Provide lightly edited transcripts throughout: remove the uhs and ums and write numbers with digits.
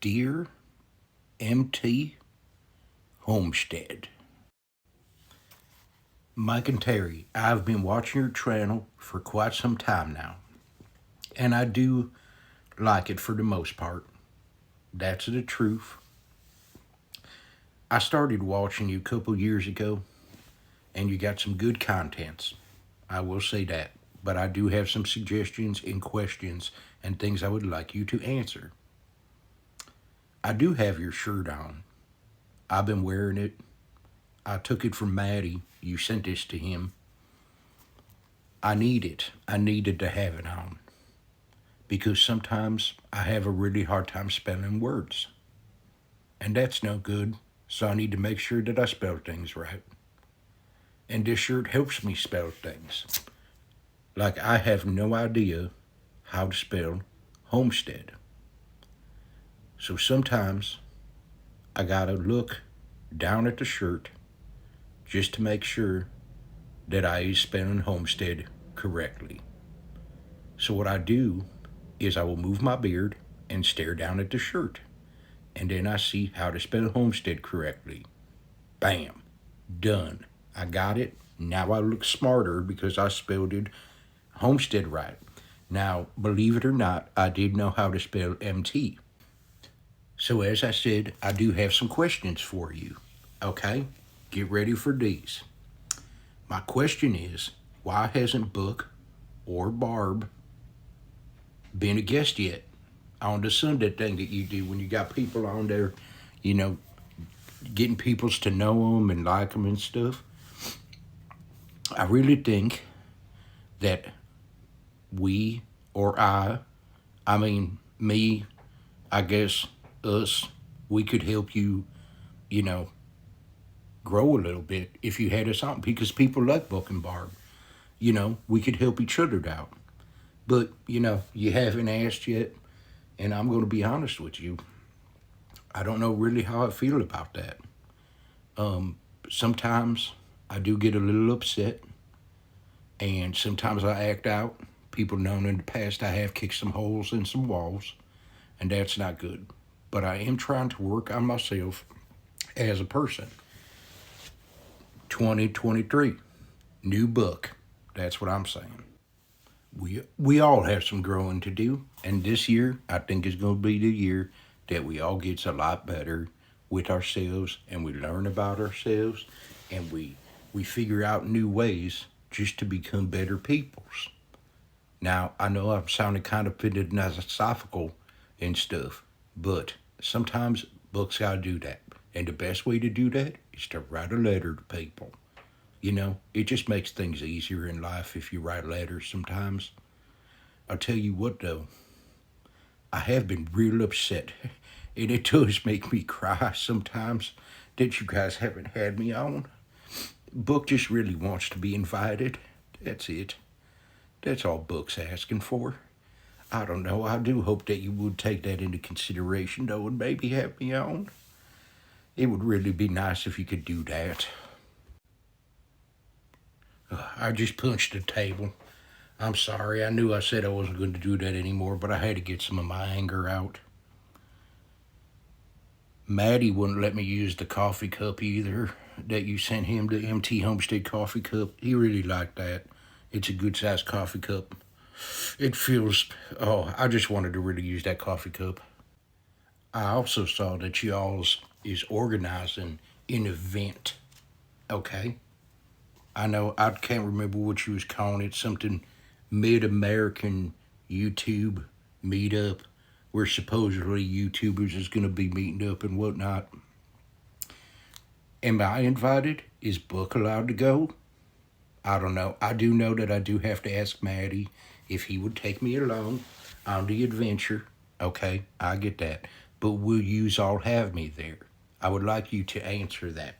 Dear MT Homestead, Mike and Terry, I've been watching your channel for quite some time now, and I do like it for the most part. That's the truth. I started watching you a couple years ago, and you got some good contents. I will say that. But I do have some suggestions and questions and things I would like you to answer. I do have your shirt on. I've been wearing it. I took it from Maddie. You sent this to him. I need it. I needed to have it on. Because sometimes I have a really hard time spelling words. And that's no good. So I need to make sure that I spell things right. And this shirt helps me spell things. Like I have no idea how to spell homestead. So sometimes I gotta look down at the shirt just to make sure that I is spelling homestead correctly. So what I do is I will move my beard and stare down at the shirt. And then I see how to spell homestead correctly. Bam. Done. I got it. Now I look smarter because I spelled it homestead right. Now, believe it or not, I did know how to spell MT. So as I said, I do have some questions for you. Okay? Get ready for these. My question is, why hasn't Book or Barb been a guest yet on the Sunday thing that you do when you got people on there, you know, getting peoples to know them and like them and stuff? I really think that we or I mean, me, I guess, us, we could help you, you know, grow a little bit if you had us on because people like Book and Barb. You know, we could help each other out. But, you know, you haven't asked yet, and I'm going to be honest with you. I don't know really how I feel about that. Sometimes I do get a little upset, and sometimes I act out. People know in the past I have kicked some holes in some walls, and that's not good. But I am trying to work on myself as a person. 2023, new book. That's what I'm saying. We all have some growing to do, and this year I think is going to be the year that we all gets a lot better with ourselves, and we learn about ourselves, and we figure out new ways just to become better peoples. Now I know I'm sounding kind of philosophical and stuff, but sometimes books gotta do that, and the best way to do that is to write a letter to people. You know, it just makes things easier in life if you write letters sometimes. I'll tell you what though, I have been real upset, and it does make me cry sometimes that you guys haven't had me on. Book just really wants to be invited. That's it. That's all Book's asking for. I don't know. I do hope that you would take that into consideration though and maybe have me on. It would really be nice if you could do that. I just punched the table. I'm sorry. I knew I said I wasn't going to do that anymore, but I had to get some of my anger out. Maddie wouldn't let me use the coffee cup either that you sent him, the MT Homestead coffee cup. He really liked that. It's a good sized coffee cup. It feels, oh, I just wanted to really use that coffee cup. I also saw that y'all's is organizing an event. Okay? I know I can't remember what you was calling it, something Mid-American YouTube meetup where supposedly YouTubers is going to be meeting up and whatnot. Am I invited? Is Book allowed to go? I don't know. I do know that I do have to ask Maddie if he would take me along on the adventure. Okay, I get that. But will yous all have me there? I would like you to answer that.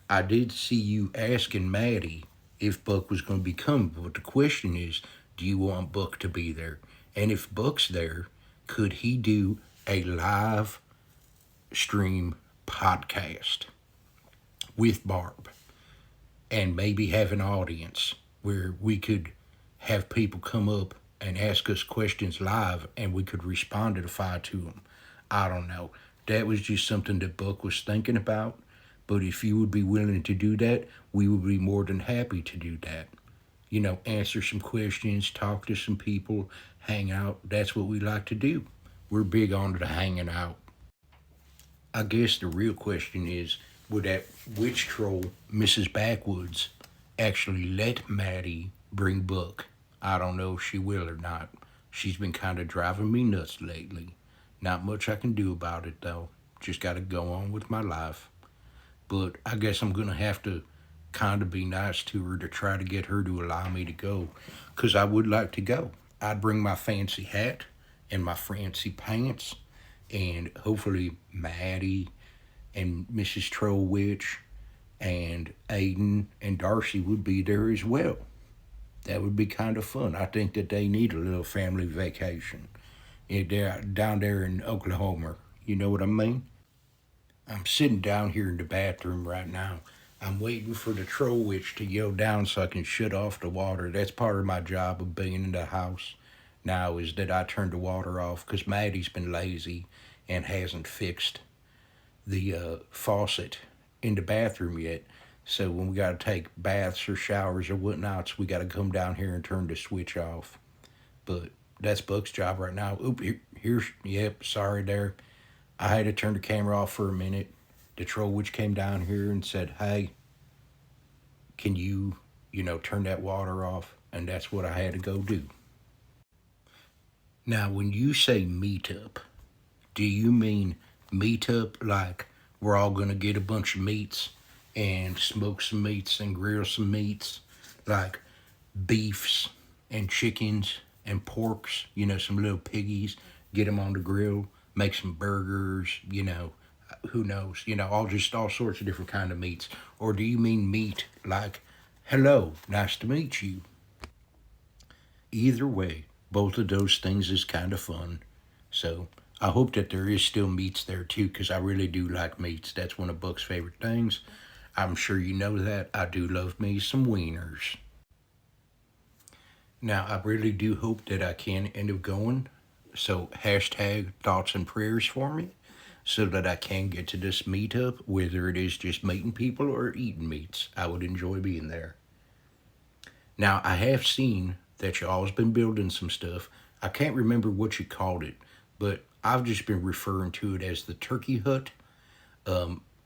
I did see you asking Maddie if Buck was going to be coming, but the question is, do you want Buck to be there? And if Buck's there, could he do a live stream podcast with Barb and maybe have an audience where we could have people come up and ask us questions live and we could respondify to them? I don't know. That was just something that Buck was thinking about. But if you would be willing to do that, we would be more than happy to do that. Answer some questions, talk to some people, hang out. That's what we like to do. We're big on the hanging out. I guess the real question is, would that witch troll, Mrs. Backwoods, actually let Maddie bring Buck? I don't know if she will or not. She's been kind of driving me nuts lately. Not much I can do about it though. Just got to go on with my life. But I guess I'm going to have to kind of be nice to her to try to get her to allow me to go. Because I would like to go. I'd bring my fancy hat and my fancy pants. And hopefully Maddie and Mrs. Trollwitch and Aiden and Darcy would be there as well. That would be kind of fun. I think that they need a little family vacation. They're down there in Oklahoma. You know what I mean? I'm sitting down here in the bathroom right now. I'm waiting for the troll witch to yell down so I can shut off the water. That's part of my job of being in the house now is that I turn the water off because Maddie's been lazy and hasn't fixed the faucet in the bathroom yet. So when we got to take baths or showers or whatnots, we got to come down here and turn the switch off. But that's Buck's job right now. Oop, yep, sorry there. I had to turn the camera off for a minute. The troll witch came down here and said, hey, can you, turn that water off? And that's what I had to go do. Now, when you say meet up, do you mean meet up like we're all going to get a bunch of meats and smoke some meats and grill some meats, like beefs and chickens and porks, some little piggies, get them on the grill, make some burgers, who knows, all sorts of different kind of meats? Or do you mean meat like, hello, nice to meet you? Either way, both of those things is kind of fun. So I hope that there is still meats there too, because I really do like meats. That's one of Buck's favorite things. I'm sure you know that. I do love me some wieners. Now, I really do hope that I can end up going. So hashtag thoughts and prayers for me so that I can get to this meetup, whether it is just meeting people or eating meats. I would enjoy being there. Now, I have seen that y'all's been building some stuff. I can't remember what you called it, but I've just been referring to it as the turkey hut.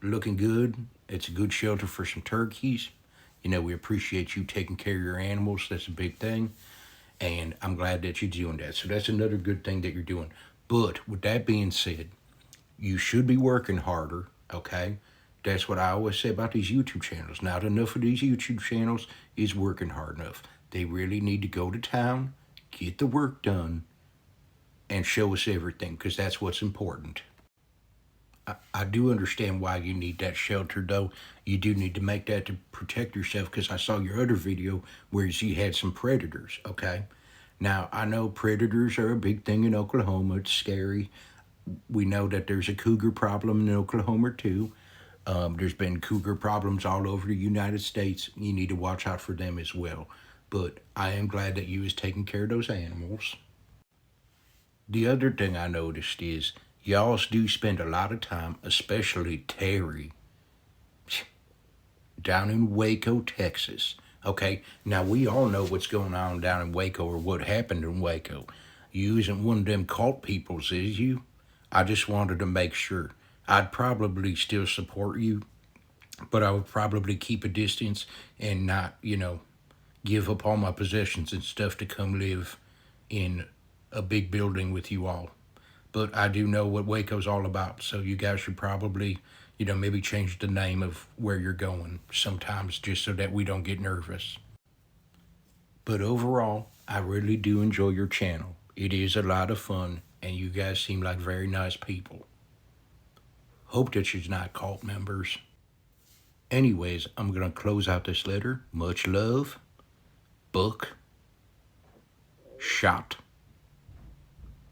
Looking good. It's a good shelter for some turkeys. We appreciate you taking care of your animals. That's a big thing. And I'm glad that you're doing that. So that's another good thing that you're doing. But with that being said, you should be working harder, okay? That's what I always say about these YouTube channels. Not enough of these YouTube channels is working hard enough. They really need to go to town, get the work done, and show us everything, because that's what's important. I do understand why you need that shelter, though. You do need to make that to protect yourself, because I saw your other video where you had some predators, okay? Now, I know predators are a big thing in Oklahoma. It's scary. We know that there's a cougar problem in Oklahoma, too. There's been cougar problems all over the United States. You need to watch out for them as well. But I am glad that you was taking care of those animals. The other thing I noticed is y'all do spend a lot of time, especially Terry, down in Waco, Texas. Okay, now we all know what's going on down in Waco or what happened in Waco. You isn't one of them cult peoples, is you? I just wanted to make sure. I'd probably still support you, but I would probably keep a distance and not, give up all my possessions and stuff to come live in a big building with you all. But I do know what Waco's all about, so you guys should probably, maybe change the name of where you're going sometimes just so that we don't get nervous. But overall, I really do enjoy your channel. It is a lot of fun, and you guys seem like very nice people. Hope that you're not cult members. Anyways, I'm going to close out this letter. Much love. Buck. Shot.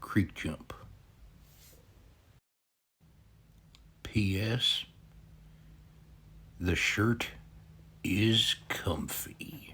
Creek jump. P.S. The shirt is comfy.